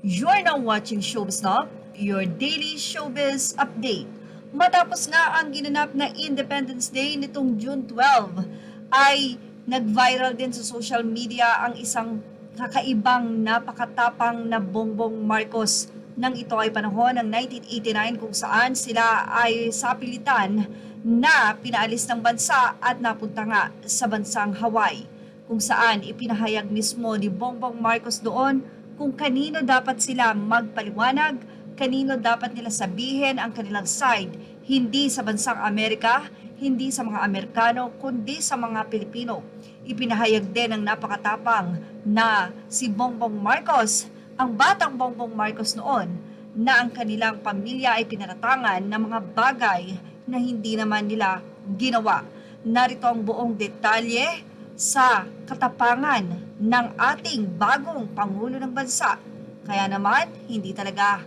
You're now watching Showbiz Now, your daily showbiz update. Matapos nga ang ginanap na Independence Day nitong June 12, ay nag-viral din sa social media ang isang kakaibang napakatapang na Bongbong Marcos nang ito ay panahon ng 1989 kung saan sila ay sapilitan na pinaalis ng bansa at napunta nga sa bansang Hawaii kung saan ipinahayag mismo ni Bongbong Marcos doon kung kanino dapat sila magpaliwanag, kanino dapat nila sabihin ang kanilang side, hindi sa bansang Amerika, hindi sa mga Amerikano, kundi sa mga Pilipino. Ipinahayag din ng napakatapang na si Bongbong Marcos, ang batang Bongbong Marcos noon, na ang kanilang pamilya ay pinaratangan ng mga bagay na hindi naman nila ginawa. Narito ang buong detalye sa katapangan ng ating bagong Pangulo ng Bansa. Kaya naman, hindi talaga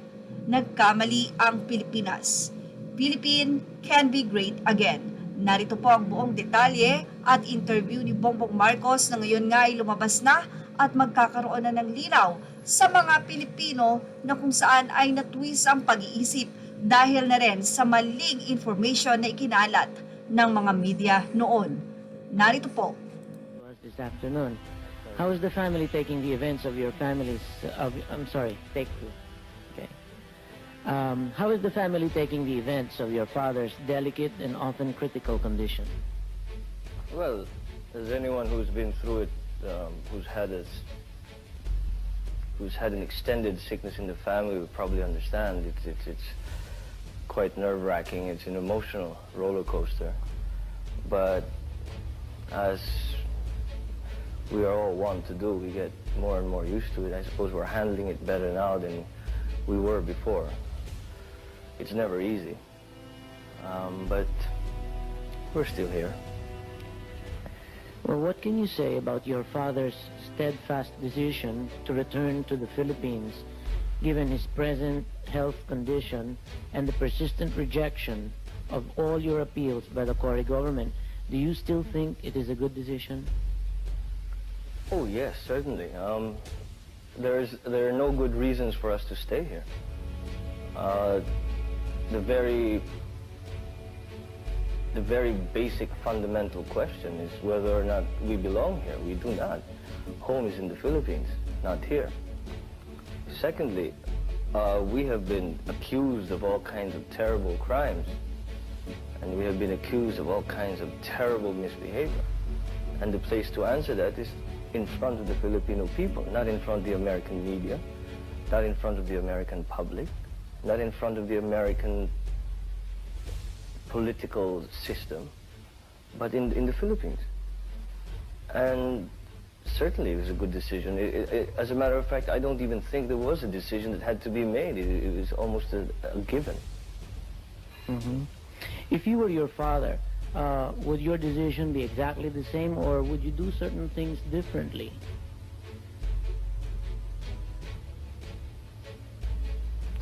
nagkamali ang Pilipinas. Philippine can be great again. Narito po ang buong detalye at interview ni Bongbong Marcos na ngayon nga ay lumabas na at magkakaroon na ng linaw sa mga Pilipino na kung saan ay natwis ang pag-iisip dahil na rin sa maling information na ikinalat ng mga media noon. Narito po. This afternoon. How is the family taking the events of your family's, take two. Okay. How is the family taking the events of your father's delicate and often critical condition? Well, as anyone who's been through it, who's had an extended sickness in the family would probably understand. It's quite nerve-wracking. It's an emotional roller coaster. But as we are all wont to do, we get more and more used to it. I suppose we're handling it better now than we were before. It's never easy, but we're still here. Well, what can you say about your father's steadfast decision to return to the Philippines, given his present health condition and the persistent rejection of all your appeals by the Cory government? Do you still think it is a good decision? Oh yes, certainly. There are no good reasons for us to stay here. The very basic fundamental question is whether or not we belong here. We do not. Home is in the Philippines, not here. Secondly, we have been accused of all kinds of terrible crimes, and we have been accused of all kinds of terrible misbehavior. And the place to answer that is in front of the Filipino people, not in front of the American media, not in front of the American public, not in front of the American political system, but in the Philippines. And certainly it was a good decision. As a matter of fact, I don't even think there was a decision that had to be made. It was almost a given. Mm-hmm. If you were your father, would your decision be exactly the same, or would you do certain things differently?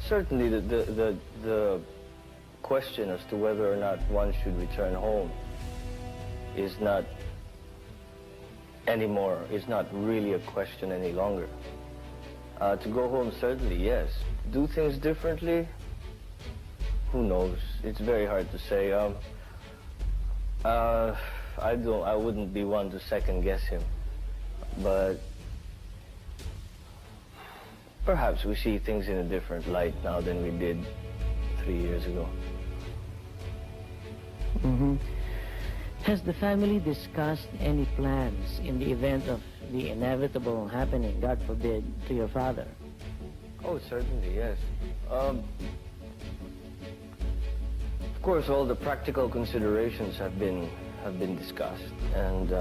Certainly the question as to whether or not one should return home is not really a question any longer. To go home, certainly, yes. Do things differently? Who knows? It's very hard to say. I wouldn't be one to second guess him, but perhaps we see things in a different light now than we did 3 years ago. Mm-hmm. Has the family discussed any plans in the event of the inevitable happening, God forbid, to your father? Oh, certainly, yes. Of course, all the practical considerations have been discussed, and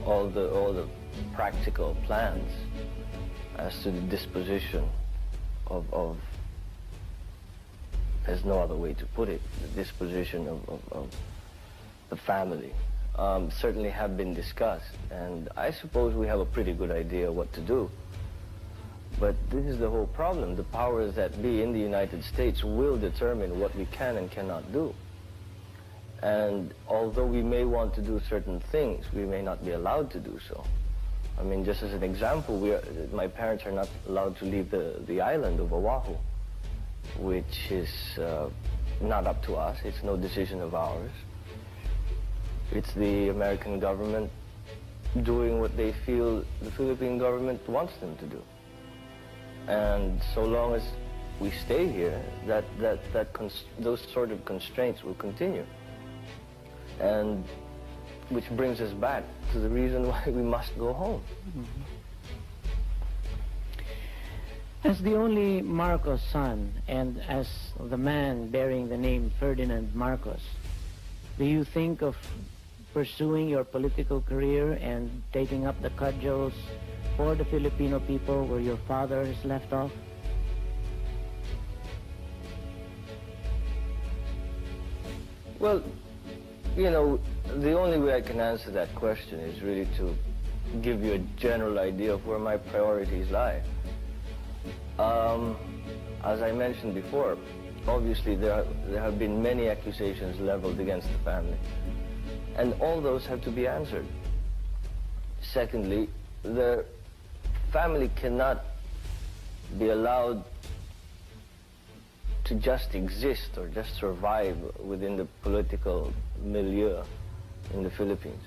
all the practical plans as to the disposition of there's no other way to put it, the disposition of the family certainly have been discussed, and I suppose we have a pretty good idea what to do. But this is the whole problem. The powers that be in the United States will determine what we can and cannot do. And although we may want to do certain things, we may not be allowed to do so. I mean, just as an example, my parents are not allowed to leave the island of Oahu, which is not up to us. It's no decision of ours. It's the American government doing what they feel the Philippine government wants them to do. And so long as we stay here, those sort of constraints will continue. And which brings us back to the reason why we must go home. As the only Marcos son, and as the man bearing the name Ferdinand Marcos, do you think of pursuing your political career and taking up the cudgels for the Filipino people where your father has left off? Well, you know, the only way I can answer that question is really to give you a general idea of where my priorities lie. As I mentioned before, obviously there have been many accusations leveled against the family, and all those have to be answered. Secondly, the family cannot be allowed to just exist or just survive within the political milieu in the Philippines.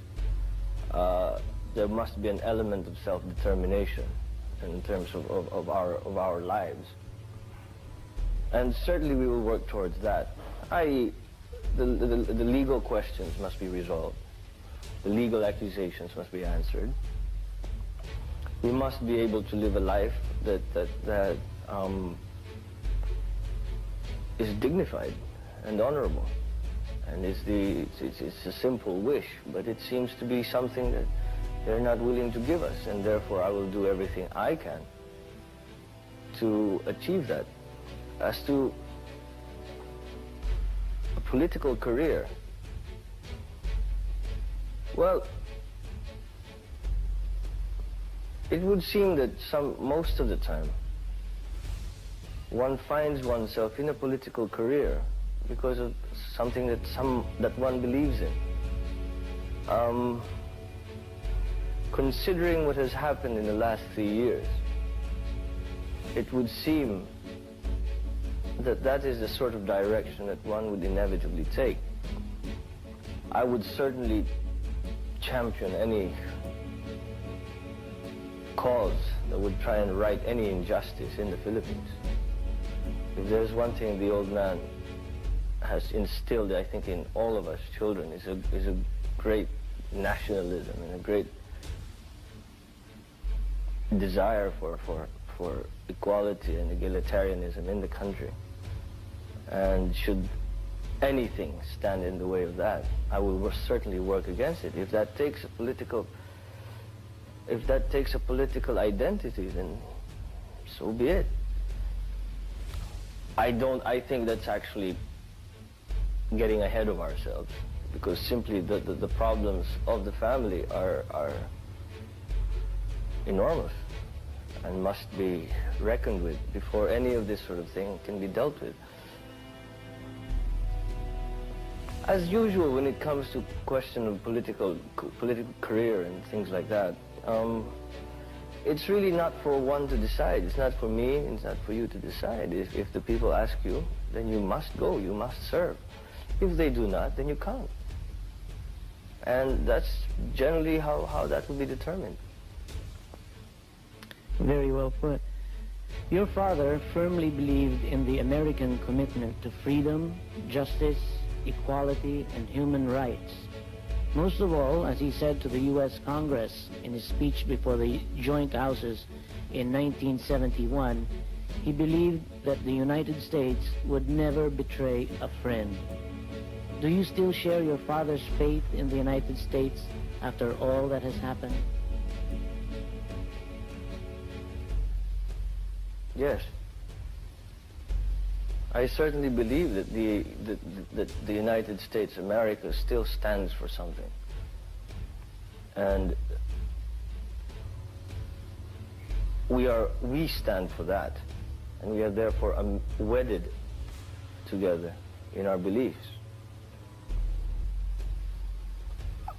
There must be an element of self-determination in terms of our lives. And certainly we will work towards that, i.e. the legal questions must be resolved. The legal accusations must be answered. We must be able to live a life that is dignified and honorable. And it's a simple wish, but it seems to be something that they're not willing to give us, and therefore I will do everything I can to achieve that. As to a political career, well, it would seem that most of the time one finds oneself in a political career because of something that one believes in. Considering what has happened in the last 3 years, it would seem that is the sort of direction that one would inevitably take. I would certainly champion any cause that would try and right any injustice in the Philippines. If there's one thing the old man has instilled, I think, in all of us children, is a great nationalism and a great desire for equality and egalitarianism in the country. And should anything stand in the way of that, I will certainly work against it. If that takes a political identity, then so be it. I think that's actually getting ahead of ourselves, because simply the problems of the family are enormous and must be reckoned with before any of this sort of thing can be dealt with. As usual, when it comes to question of political career and things like that, it's really not for one to decide. It's not for me, it's not for you to decide. If the people ask you, then you must go, you must serve. If they do not, then you can't. And that's generally how that will be determined. Very well put. Your father firmly believed in the American commitment to freedom, justice, equality, and human rights. Most of all, as he said to the U.S. Congress in his speech before the joint houses in 1971, he believed that the United States would never betray a friend. Do you still share your father's faith in the United States after all that has happened? Yes. I certainly believe that the United States, America, still stands for something. And we stand for that. And we are therefore wedded together in our beliefs.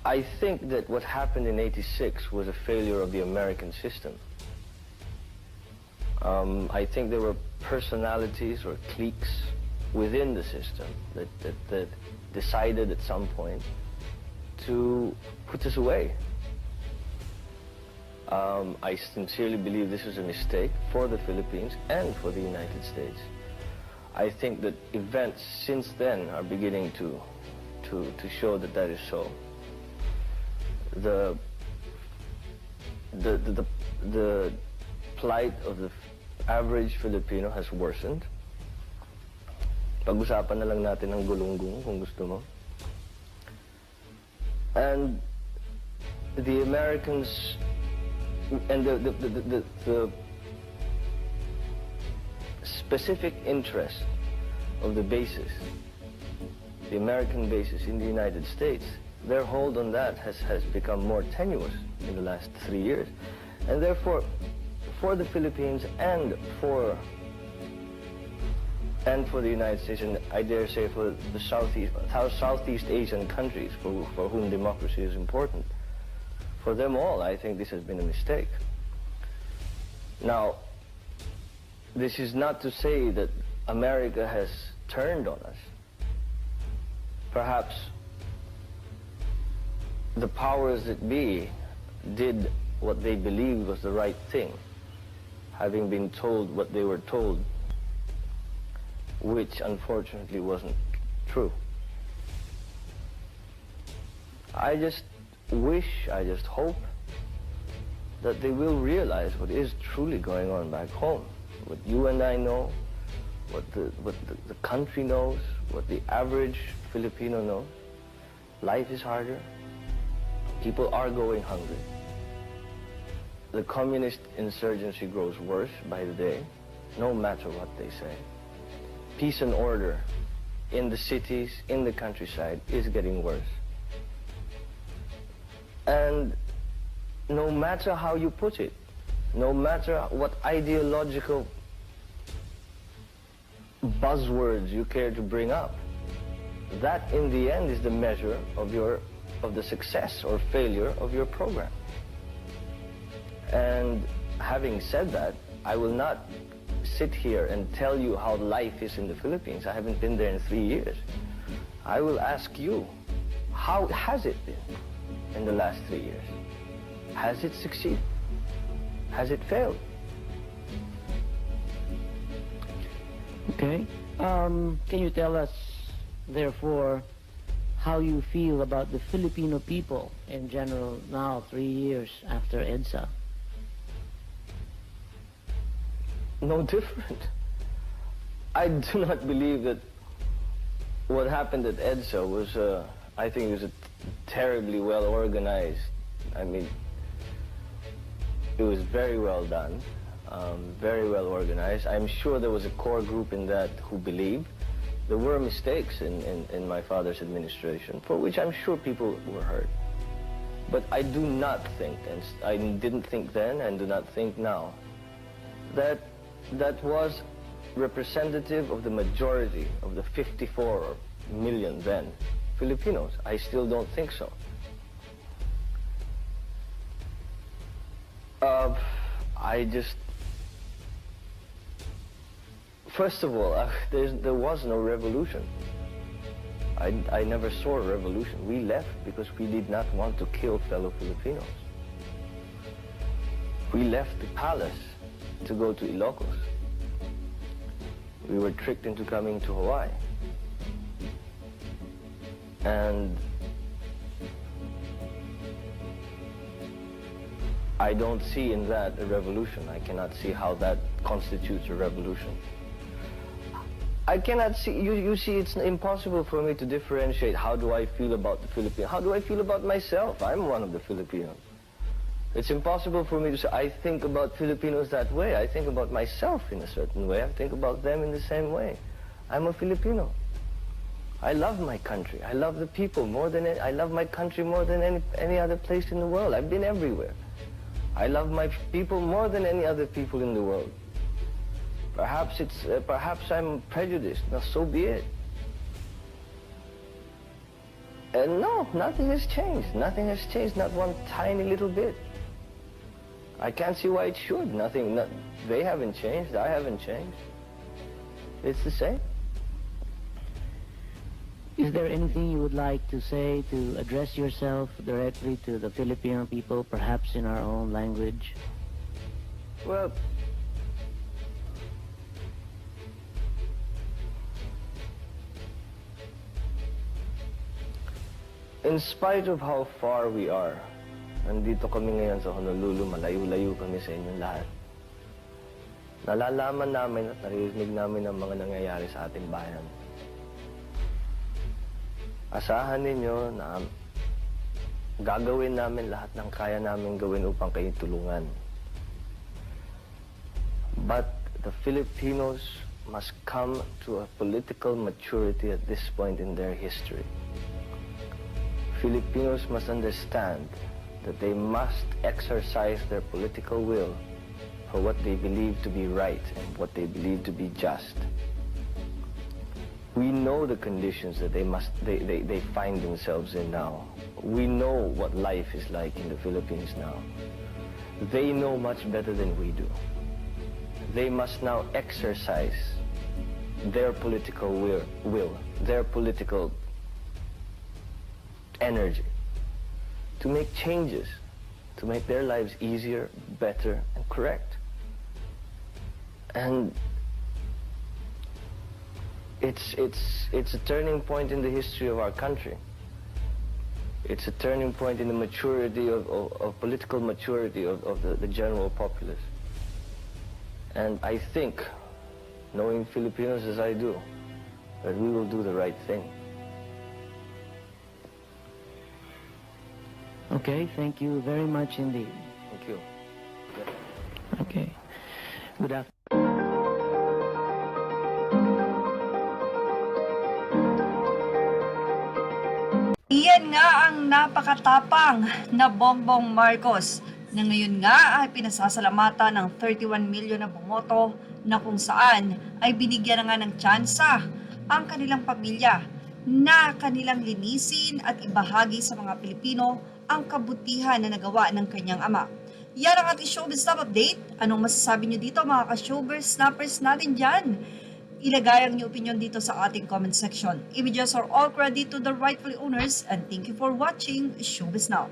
I think that what happened in '86 was a failure of the American system. I think there were personalities or cliques within the system that decided at some point to put us away. I sincerely believe this is a mistake for the Philippines and for the United States. I think that events since then are beginning to show that that is so. The plight of the average Filipino has worsened. Pag-usapan na lang natin ang gulunggong kung gusto mo. And the Americans and the specific interest of the bases, the American bases in the United States, their hold on that has become more tenuous in the last 3 years. And therefore, for the Philippines and for the United States, and I dare say for the Southeast Asian countries for whom democracy is important, for them all, I think this has been a mistake. Now, this is not to say that America has turned on us. Perhaps the powers that be did what they believed was the right thing, having been told what they were told, which unfortunately wasn't true. I just wish, I just hope that they will realize what is truly going on back home. What you and I know, what the country knows, what the average Filipino knows. Life is harder. People are going hungry. The communist insurgency grows worse by the day, no matter what they say. Peace and order in the cities, in the countryside, is getting worse. And no matter how you put it, no matter what ideological buzzwords you care to bring up, that in the end is the measure of the success or failure of your program. And having said that, I will not sit here and tell you how life is in the Philippines. I haven't been there in 3 years. I will ask you, how has it been in the last 3 years? Has it succeeded? Has it failed? Okay. Can you tell us, therefore, how you feel about the Filipino people in general now, 3 years after EDSA? No different. I do not believe that what happened at EDSA was, I think it was a terribly well organized. I mean, it was very well done, very well organized. I'm sure there was a core group in that who believed. There were mistakes in my father's administration, for which I'm sure people were hurt. But I do not think, and I didn't think then and do not think now, that that was representative of the majority of the 54 million then Filipinos. I still don't think so. First of all, there was no revolution. I never saw a revolution. We left because we did not want to kill fellow Filipinos. We left the palace to go to Ilocos. We were tricked into coming to Hawaii. And I don't see in that a revolution. I cannot see how that constitutes a revolution. I cannot see, you see, it's impossible for me to differentiate how do I feel about the Philippines. How do I feel about myself? I'm one of the Filipinos. It's impossible for me to say, I think about Filipinos that way. I think about myself in a certain way. I think about them in the same way. I'm a Filipino. I love my country. I love the people more than I love my country more than any other place in the world. I've been everywhere. I love my people more than any other people in the world. Perhaps I'm prejudiced. Now, so be it. And no, nothing has changed. Nothing has changed, not one tiny little bit. I can't see why it should. They haven't changed, I haven't changed. It's the same. Is there anything you would like to say to address yourself directly to the Filipino people, perhaps in our own language? Well, in spite of how far we are, nandito kami ngayon sa Honolulu, malayo-layo kami sa inyong lahat. Nalalaman namin at naririnig namin ang mga nangyayari sa ating bayan. Asahan ninyo na gagawin namin lahat ng kaya namin gawin upang kayo tulungan. But the Filipinos must come to a political maturity at this point in their history. Filipinos must understand that they must exercise their political will for what they believe to be right and what they believe to be just. We know the conditions that they find themselves in now. We know what life is like in the Philippines now. They know much better than we do. They must now exercise their political will, their political energy to make changes, to make their lives easier, better, and correct. And it's a turning point in the history of our country. It's a turning point in the maturity of political maturity of the general populace. And I think, knowing Filipinos as I do, that we will do the right thing. Okay, thank you very much indeed. Thank you. Okay. Good afternoon. Iyan nga ang napakatapang na Bongbong Marcos na ngayon nga ay pinasasalamatan ng 31 milyon na bumoto na kung saan ay binigyan na nga ng tsansa ang kanilang pamilya na kanilang linisin at ibahagi sa mga Pilipino ang kabutihan na nagawa ng kanyang ama. Yan ang ating showbiz stop update. Anong masasabi nyo dito mga ka-showbiz snappers natin dyan? Ilagay ang inyong opinion dito sa ating comment section. Images are all credit to the rightful owners and thank you for watching Showbiz Now.